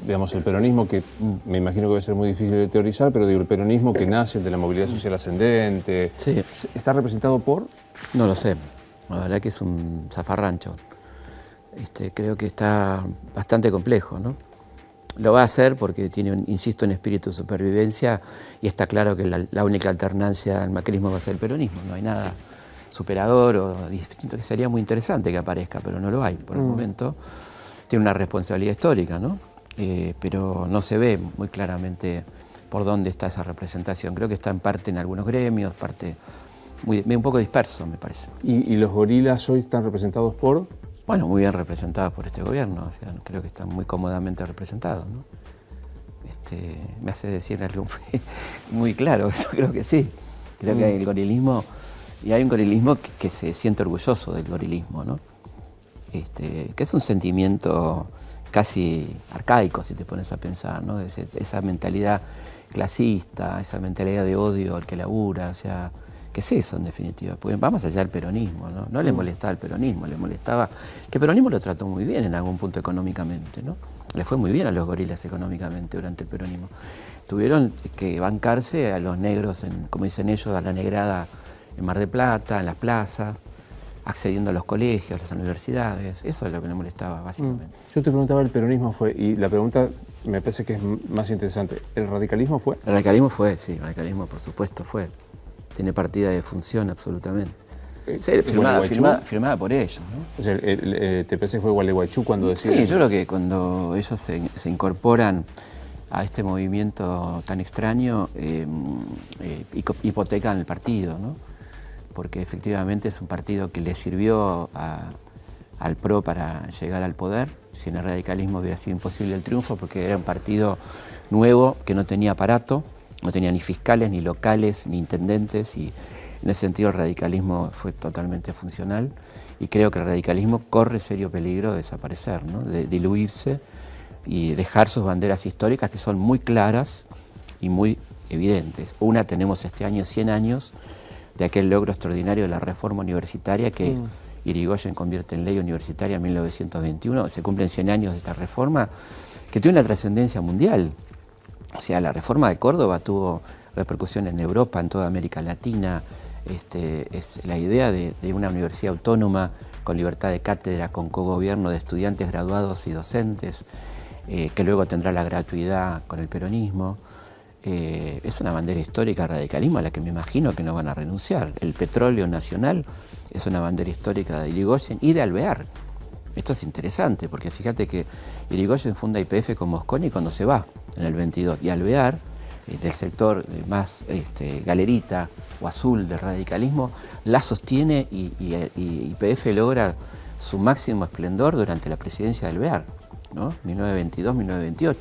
A: digamos, el peronismo que me imagino que va a ser muy difícil de teorizar, pero digo, el peronismo que nace de la movilidad social ascendente,
B: sí.
A: ¿Está representado por?
B: No lo sé. La verdad que es un zafarrancho. Creo que está bastante complejo, ¿no? Lo va a hacer porque tiene, insisto, un espíritu de supervivencia y está claro que la única alternancia al macrismo va a ser el peronismo. No hay nada superador o distinto, que sería muy interesante que aparezca, pero no lo hay por el momento. Tiene una responsabilidad histórica, ¿no? Pero no se ve muy claramente por dónde está esa representación. Creo que está en parte en algunos gremios, parte un poco disperso, me parece.
A: ¿Y los gorilas hoy están representados por?
B: Bueno, muy bien representados por este gobierno, o sea, creo que están muy cómodamente representados, ¿no? Me hace decir algo muy claro, yo creo que sí. Creo que hay el gorilismo, y hay un gorilismo que se siente orgulloso del gorilismo, ¿no? Que es un sentimiento casi arcaico, si te pones a pensar, ¿no? Esa mentalidad clasista, esa mentalidad de odio al que labura, o sea, ¿qué es eso en definitiva? Pues va más allá del peronismo, ¿no? No le molestaba el peronismo, le molestaba que el peronismo lo trató muy bien en algún punto económicamente, ¿no? Le fue muy bien a los gorilas económicamente durante el peronismo. Tuvieron que bancarse a los negros, como dicen ellos, a la negrada en Mar del Plata, en las plazas, accediendo a los colegios, a las universidades. Eso es lo que le molestaba, básicamente.
A: Yo te preguntaba, el peronismo fue, y la pregunta me parece que es más interesante, ¿el radicalismo fue?
B: El radicalismo fue, sí, el radicalismo por supuesto fue. Tiene partida de función absolutamente. Sí, firmada por ellos, ¿no?
A: O sea, ¿te parece que fue Gualeguaychú cuando deciden?
B: Sí, yo creo que cuando ellos se incorporan a este movimiento tan extraño, hipotecan el partido, ¿no? Porque efectivamente es un partido que le sirvió al PRO para llegar al poder. Sin el radicalismo hubiera sido imposible el triunfo, porque era un partido nuevo que no tenía aparato, no tenía ni fiscales, ni locales, ni intendentes, y en ese sentido el radicalismo fue totalmente funcional, y creo que el radicalismo corre serio peligro de desaparecer, ¿no? De diluirse y dejar sus banderas históricas, que son muy claras y muy evidentes. Una, tenemos este año 100 años de aquel logro extraordinario de la reforma universitaria que Irigoyen convierte en ley universitaria en 1921. Se cumplen 100 años de esta reforma que tiene una trascendencia mundial. O sea, la reforma de Córdoba tuvo repercusión en Europa, en toda América Latina. Es la idea de una universidad autónoma con libertad de cátedra, con cogobierno de estudiantes graduados y docentes, que luego tendrá la gratuidad con el peronismo. Es una bandera histórica del radicalismo a la que me imagino que no van a renunciar. El petróleo nacional es una bandera histórica de Irigoyen y de Alvear. Esto es interesante, porque fíjate que Irigoyen funda YPF con Mosconi cuando se va, en el 22, y Alvear, del sector más galerita o azul del radicalismo, la sostiene y YPF logra su máximo esplendor durante la presidencia de Alvear, ¿no? 1922-1928.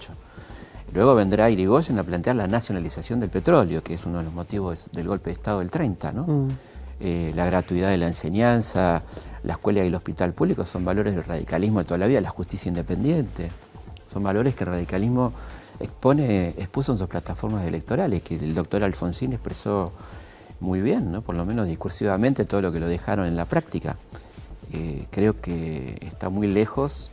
B: Luego vendrá Irigoyen a plantear la nacionalización del petróleo, que es uno de los motivos del golpe de Estado del 30, ¿no? La gratuidad de la enseñanza, la escuela y el hospital público son valores del radicalismo de toda la vida, la justicia independiente, son valores que el radicalismo expuso en sus plataformas electorales, que el doctor Alfonsín expresó muy bien, ¿no? Por lo menos discursivamente, todo lo que lo dejaron en la práctica. Creo que está muy lejos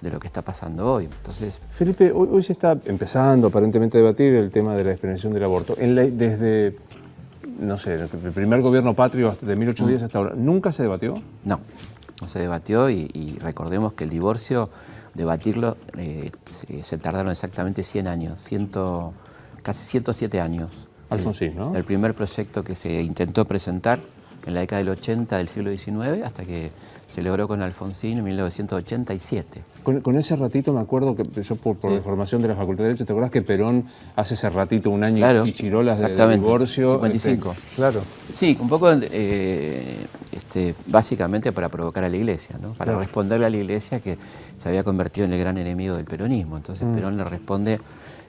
B: de lo que está pasando hoy. Entonces,
A: Felipe, hoy se está empezando aparentemente a debatir el tema de la despenalización del aborto. Desde, no sé, el primer gobierno patrio de 1810 hasta ahora, ¿nunca se debatió?
B: No se debatió, y recordemos que el divorcio, debatirlo, se tardaron exactamente 100 años, casi 107 años.
A: Alfonsín, ¿no?
B: El primer proyecto que se intentó presentar en la década del 80 del siglo XIX hasta que se logró con Alfonsín en 1987.
A: Con ese ratito me acuerdo que yo por
B: Sí.
A: formación de la Facultad de Derecho, ¿te acuerdas que Perón hace ese ratito un año
B: Claro,
A: y chirolas de
B: exactamente,
A: divorcio?
B: 55.
A: Claro.
B: Sí, un poco básicamente para provocar a la Iglesia, ¿no? Para responderle a la Iglesia que se había convertido en el gran enemigo del peronismo. Entonces Perón le responde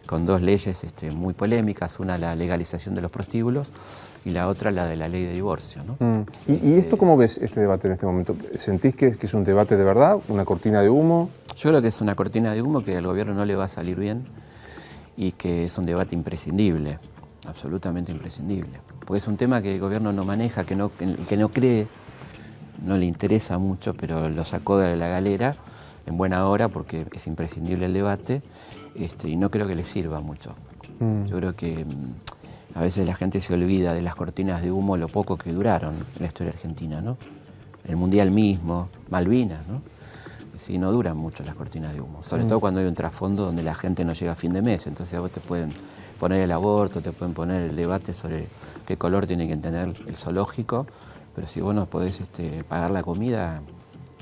B: con dos leyes muy polémicas, una la legalización de los prostíbulos y la otra la de la ley de divorcio, ¿no?
A: ¿Y esto cómo ves este debate en este momento? ¿Sentís que es un debate de verdad, una cortina de humo?
B: Yo creo que es una cortina de humo que al gobierno no le va a salir bien y que es un debate imprescindible, absolutamente imprescindible. Porque es un tema que el gobierno no maneja, que no cree, no le interesa mucho, pero lo sacó de la galera en buena hora porque es imprescindible el debate, y no creo que le sirva mucho. Yo creo que a veces la gente se olvida de las cortinas de humo, lo poco que duraron en la historia argentina, ¿no? El Mundial mismo, Malvinas, ¿no? Sí, no duran mucho las cortinas de humo, sobre todo cuando hay un trasfondo donde la gente no llega a fin de mes. Entonces a vos te pueden poner el aborto, te pueden poner el debate sobre qué color tiene que tener el zoológico, pero si vos no podés pagar la comida,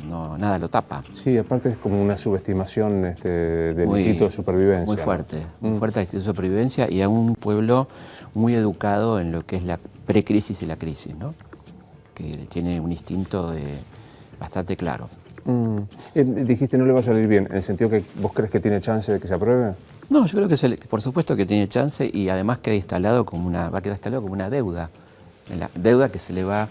B: no, nada lo tapa.
A: Sí, aparte es como una subestimación del instinto de supervivencia.
B: Muy fuerte el instinto de supervivencia, y a un pueblo muy educado en lo que es la precrisis y la crisis, ¿no? Que tiene un instinto bastante claro.
A: Dijiste no le va a salir bien, en el sentido que vos crees que tiene chance de que se apruebe.
B: No, yo creo que por supuesto que tiene chance y además queda instalado como va a quedar instalado como una deuda. La deuda que se le va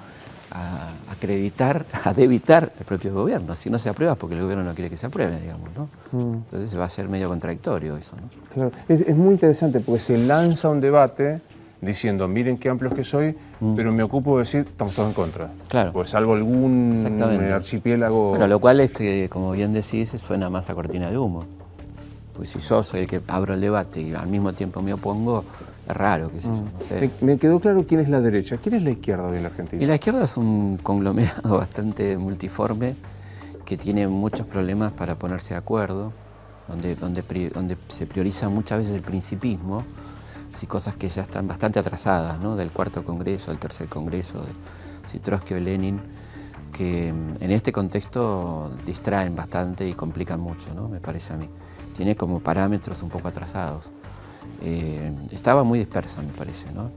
B: a acreditar, a debitar el propio gobierno. Si no se aprueba es porque el gobierno no quiere que se apruebe, digamos, ¿no? Entonces se va a hacer medio contradictorio eso, ¿no?
A: Claro. Es muy interesante porque se lanza un debate diciendo, miren qué amplios que soy, pero me ocupo de decir, estamos todos en contra.
B: Claro.
A: Pues salvo algún archipiélago...
B: Bueno, lo cual, como bien decís, suena más a cortina de humo. Pues si yo soy el que abro el debate y al mismo tiempo me opongo, es raro, qué sé yo, no sé.
A: Me quedó claro quién es la derecha. ¿Quién es la izquierda hoy en la Argentina?
B: Y la izquierda es un conglomerado bastante multiforme que tiene muchos problemas para ponerse de acuerdo, donde se prioriza muchas veces el principismo, y cosas que ya están bastante atrasadas, ¿no? Del cuarto congreso, del tercer congreso, de Trotsky o Lenin, que en este contexto distraen bastante y complican mucho, ¿no? Me parece a mí. Tiene como parámetros un poco atrasados. Estaba muy dispersa, me parece, ¿no?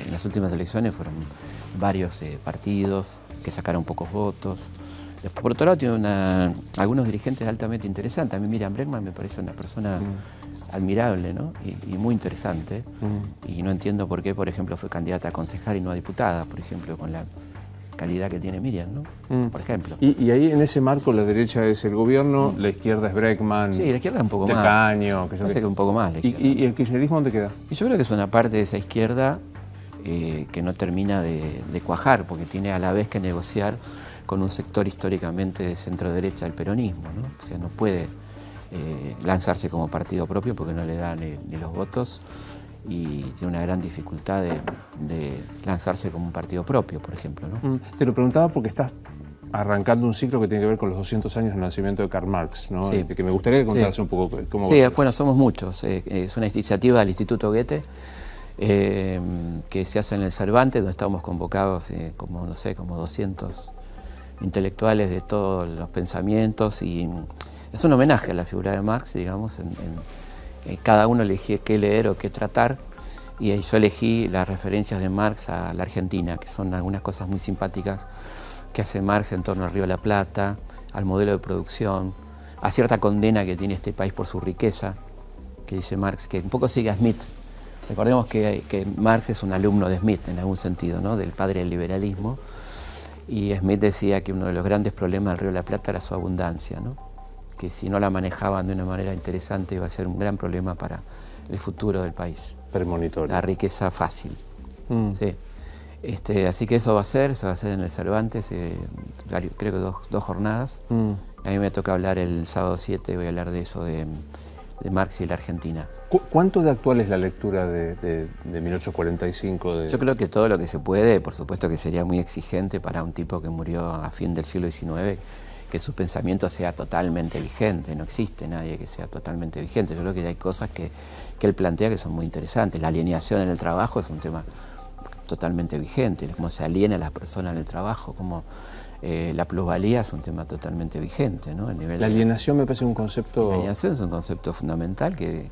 B: En las últimas elecciones fueron varios partidos que sacaron pocos votos. Después, por otro lado, tiene algunos dirigentes altamente interesantes. A mí Miriam Bregman me parece una persona admirable, ¿no? Y muy interesante. Y no entiendo por qué, por ejemplo, fue candidata a concejal y no a diputada, por ejemplo, con la calidad que tiene Miriam, ¿no? Por ejemplo.
A: Y ahí en ese marco la derecha es el gobierno, la izquierda es Bregman.
B: Sí, la izquierda es un poco
A: de
B: más.
A: Caño, que yo
B: Parece que un poco más la izquierda.
A: ¿Y el kirchnerismo dónde queda?
B: Y yo creo que es una parte de esa izquierda que no termina de cuajar, porque tiene a la vez que negociar con un sector históricamente de centro-derecha del peronismo, ¿no? O sea, no puede lanzarse como partido propio porque no le da ni los votos y tiene una gran dificultad de lanzarse como un partido propio, por ejemplo, ¿no?
A: Te lo preguntaba porque estás arrancando un ciclo que tiene que ver con los 200 años del nacimiento de Karl Marx, ¿no?
B: Sí.
A: Que me gustaría que contaras un poco cómo...
B: Sí, bueno, somos muchos. Es una iniciativa del Instituto Goethe que se hace en el Cervantes, donde estamos convocados como, no sé, como 200 intelectuales de todos los pensamientos y es un homenaje a la figura de Marx, digamos, cada uno elegía qué leer o qué tratar y yo elegí las referencias de Marx a la Argentina, que son algunas cosas muy simpáticas que hace Marx en torno al Río de la Plata, al modelo de producción, a cierta condena que tiene este país por su riqueza, que dice Marx, que un poco sigue a Smith. Recordemos que Marx es un alumno de Smith en algún sentido, ¿no? Del padre del liberalismo, y Smith decía que uno de los grandes problemas del Río de la Plata era su abundancia, ¿no? Que si no la manejaban de una manera interesante iba a ser un gran problema para el futuro del país.
A: Premonitorio.
B: La riqueza fácil. Sí. Así que eso va a ser en el Cervantes, creo que dos jornadas. A mí me toca hablar el sábado 7, voy a hablar de eso, de Marx y la Argentina.
A: ¿Cuánto de actual es la lectura de 1845?
B: Yo creo que todo lo que se puede, por supuesto que sería muy exigente para un tipo que murió a fin del siglo XIX, que su pensamiento sea totalmente vigente. No existe nadie que sea totalmente vigente. Yo creo que hay cosas que él plantea que son muy interesantes. La alienación en el trabajo es un tema totalmente vigente, cómo se aliena a las personas en el trabajo, cómo la plusvalía es un tema totalmente vigente, ¿no?
A: La alienación me parece un concepto...
B: La alienación es un concepto fundamental que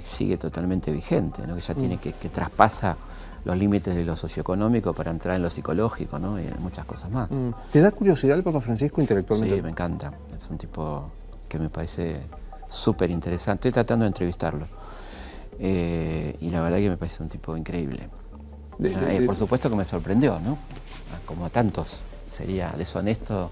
B: sigue totalmente vigente, ¿no? Que ya tiene que traspasa los límites de lo socioeconómico para entrar en lo psicológico, ¿no? Y en muchas cosas más.
A: ¿Te da curiosidad el Papa Francisco intelectualmente?
B: Sí, me encanta. Es un tipo que me parece súper interesante. Estoy tratando de entrevistarlo. Y la verdad que me parece un tipo increíble. Por supuesto que me sorprendió, ¿no? Como a tantos. Sería deshonesto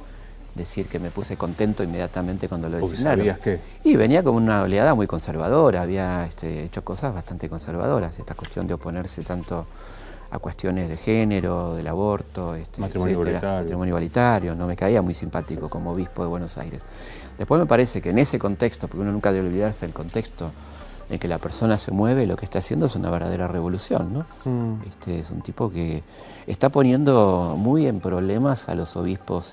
B: decir que me puse contento inmediatamente cuando lo designaron.
A: ¿Sabías qué?
B: Y venía como una oleada muy conservadora, había hecho cosas bastante conservadoras, esta cuestión de oponerse tanto a cuestiones de género, del aborto,
A: matrimonio
B: igualitario, no me caía muy simpático como obispo de Buenos Aires. Después me parece que en ese contexto, porque uno nunca debe olvidarse del contexto en que la persona se mueve, lo que está haciendo es una verdadera revolución, ¿no? Es un tipo que está poniendo muy en problemas a los obispos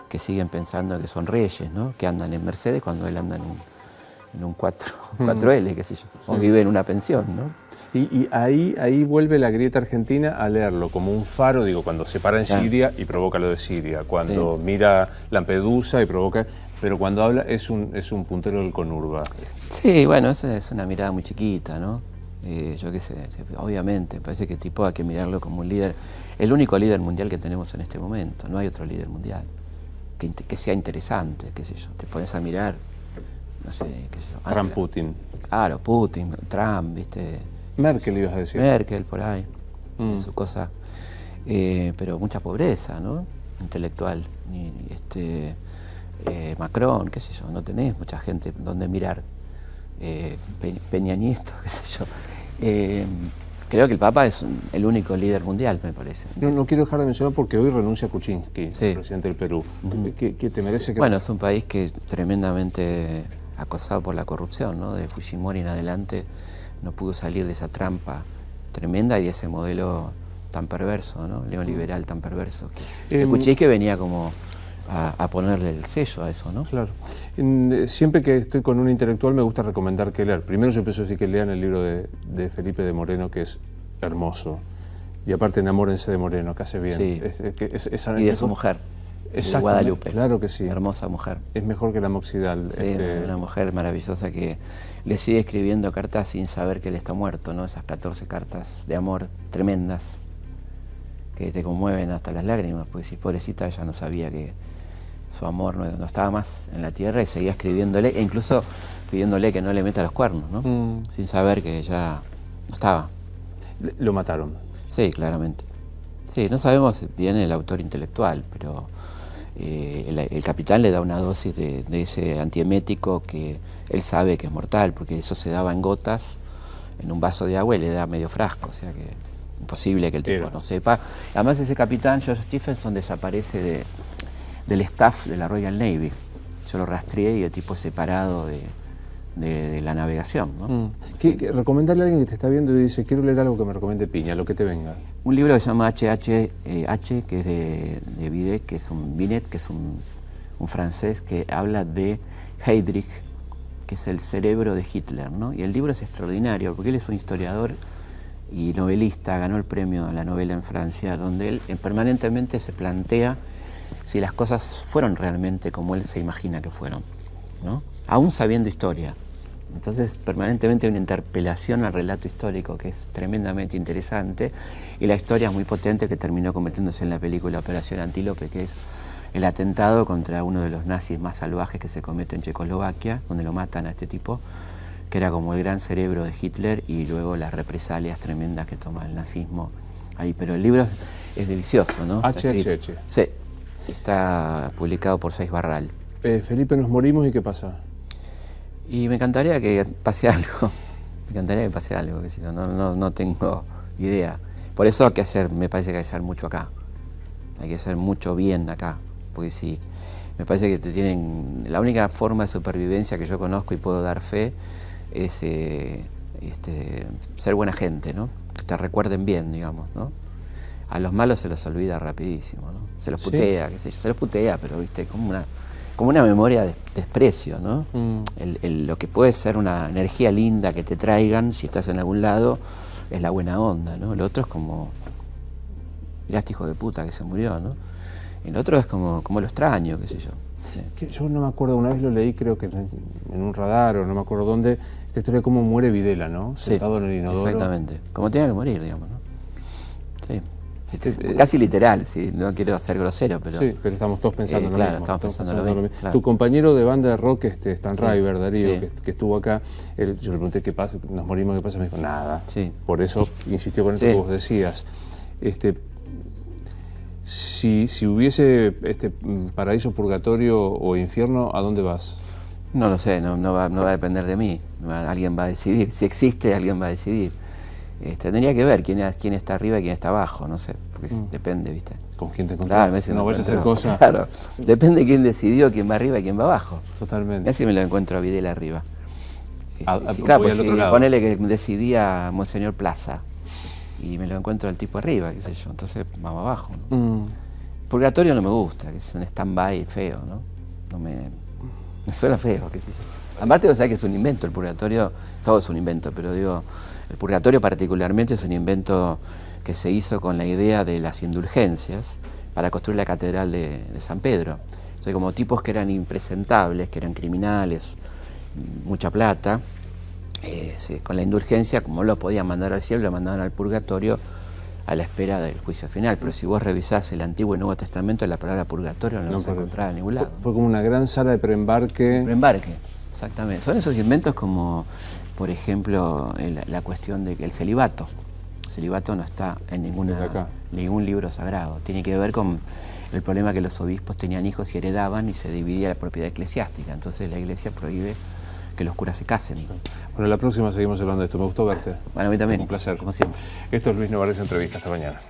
B: que siguen pensando que son reyes, ¿no? Que andan en Mercedes cuando él anda en un 4L, qué sé yo, o vive en una pensión, ¿no?
A: Y ahí vuelve la grieta argentina a leerlo como un faro, digo, cuando se para en Siria y provoca lo de Siria, cuando mira Lampedusa y provoca, pero cuando habla es un puntero del conurba.
B: Sí, bueno, esa es una mirada muy chiquita, ¿no? Yo qué sé, obviamente, me parece que el tipo hay que mirarlo como un líder, el único líder mundial que tenemos en este momento, no hay otro líder mundial. que sea interesante, qué sé yo. Te pones a mirar, no sé, qué sé yo.
A: Trump, Putin.
B: Claro, Putin, Trump, ¿viste?
A: Merkel, ibas a decir.
B: Merkel, por ahí, su cosa. Pero mucha pobreza, ¿no? Intelectual. Macron, qué sé yo, no tenés mucha gente donde mirar. Peña Nieto, qué sé yo. Creo que el Papa es el único líder mundial, me parece.
A: No quiero dejar de mencionar porque hoy renuncia Kuczynski,
B: sí,
A: el presidente del Perú. ¿Qué te merece?
B: Bueno, es un país que es tremendamente acosado por la corrupción, ¿no? De Fujimori en adelante no pudo salir de esa trampa tremenda y de ese modelo tan perverso, ¿no? Neoliberal tan perverso. Kuczynski venía como a ponerle el sello a eso, ¿no?
A: Claro. Siempre que estoy con un intelectual me gusta recomendar que leer. Primero yo empiezo a decir que lean el libro de Felipe de Moreno, que es hermoso. Y aparte enamórense de Moreno, que hace bien.
B: Sí.
A: Y
B: de su mujer, de Guadalupe.
A: Claro que sí.
B: Hermosa mujer.
A: Es mejor que la Moxidal.
B: Sí, una mujer maravillosa que le sigue escribiendo cartas sin saber que él está muerto, ¿no? Esas 14 cartas de amor tremendas que te conmueven hasta las lágrimas, porque si pobrecita ella no sabía que su amor no estaba más en la tierra y seguía escribiéndole, e incluso pidiéndole que no le meta los cuernos, ¿no? Sin saber que ya no estaba.
A: ¿Lo mataron?
B: Sí, claramente. Sí, no sabemos bien el autor intelectual, pero el capitán le da una dosis de ese antiemético que él sabe que es mortal, porque eso se daba en gotas, en un vaso de agua y le da medio frasco, o sea que imposible que el tipo no sepa. Además ese capitán, George Stephenson, desaparece del staff de la Royal Navy. Yo lo rastreé y el tipo es separado de la navegación, ¿no?
A: Recomendarle a alguien que te está viendo y dice, quiero leer algo que me recomiende Piña, lo que te venga.
B: Un libro que se llama H, que es de Binet, que es un francés que habla de Heydrich, que es el cerebro de Hitler, ¿no? Y el libro es extraordinario porque él es un historiador y novelista, ganó el premio a la novela en Francia, donde él permanentemente se plantea si las cosas fueron realmente como él se imagina que fueron, ¿no? Aún sabiendo historia. Entonces, permanentemente hay una interpelación al relato histórico que es tremendamente interesante, y la historia es muy potente, que terminó convirtiéndose en la película Operación Antílope, que es el atentado contra uno de los nazis más salvajes que se comete en Checoslovaquia, donde lo matan a este tipo, que era como el gran cerebro de Hitler, y luego las represalias tremendas que toma el nazismo ahí. Pero el libro es delicioso, ¿no?
A: HHH.
B: Sí, está publicado por Seix Barral.
A: Felipe, nos morimos y ¿qué pasa?
B: Y me encantaría que pase algo, que si no tengo idea. Por eso hay que hacer, me parece que hay que hacer mucho acá, hay que hacer mucho bien acá, porque si, me parece que la única forma de supervivencia que yo conozco y puedo dar fe es ser buena gente, ¿no? Que te recuerden bien, digamos, ¿no? A los malos se los olvida rapidísimo, ¿no? Se los putea, qué sé yo, se los putea, pero viste, como una memoria de desprecio, ¿no? Lo que puede ser una energía linda que te traigan si estás en algún lado es la buena onda, ¿no? Lo otro es como, mirá este hijo de puta que se murió, ¿no? Y lo otro es como lo extraño, qué sé yo. Sí.
A: Yo no me acuerdo, una vez lo leí, creo que en un radar o no me acuerdo dónde, esta historia de cómo muere Videla, ¿no? Sentado en el inodoro.
B: Exactamente, como tenía que morir, digamos, ¿no? Sí. Casi literal, sí, no quiero ser grosero, pero...
A: Sí, pero estamos todos pensando lo mismo.
B: Estamos pensando lo mismo. Claro.
A: Tu compañero de banda de rock, Stan River, Darío, que estuvo acá, yo le pregunté qué pasa, nos morimos, ¿qué pasa? Me dijo, nada.
B: Sí.
A: Por eso insistió con esto que vos decías. Si hubiese paraíso, purgatorio o infierno, ¿a dónde vas?
B: No lo sé, no va a depender de mí. Alguien va a decidir. Si existe, alguien va a decidir. Tendría que ver quién está arriba y quién está abajo, no sé, porque depende, ¿viste?
A: ¿Con quién te encontrás?
B: Claro,
A: no vayas a hacer cosas.
B: Claro, depende de quién decidió, quién va arriba y quién va abajo.
A: Totalmente.
B: Así me lo encuentro a Videla arriba.
A: Claro, pues
B: ponele que decidía Monseñor Plaza y me lo encuentro al tipo arriba, qué sé yo, entonces vamos abajo, ¿no? Purgatorio no me gusta, que es un stand-by feo, ¿no? Me suena feo, qué sé yo. Aparte, o sea, que es un invento, el purgatorio, todo es un invento, pero digo, el purgatorio particularmente es un invento que se hizo con la idea de las indulgencias para construir la catedral de San Pedro. O sea, como tipos que eran impresentables, que eran criminales, mucha plata, con la indulgencia, como lo podían mandar al cielo, lo mandaban al purgatorio a la espera del juicio final. Pero si vos revisás el Antiguo y Nuevo Testamento, la palabra purgatorio no la vas a encontrar en ningún lado.
A: Fue como una gran sala de preembarque.
B: Preembarque, exactamente. Son esos inventos como, por ejemplo, la cuestión de que el celibato. El celibato no está en ningún libro sagrado. Tiene que ver con el problema que los obispos tenían hijos y heredaban y se dividía la propiedad eclesiástica. Entonces la Iglesia prohíbe que los curas se casen.
A: Bueno, la próxima seguimos hablando de esto. Me gustó verte.
B: Bueno, a mí también.
A: Un placer.
B: Como siempre.
A: Esto es Luis Novarecio Entrevista. Hasta mañana.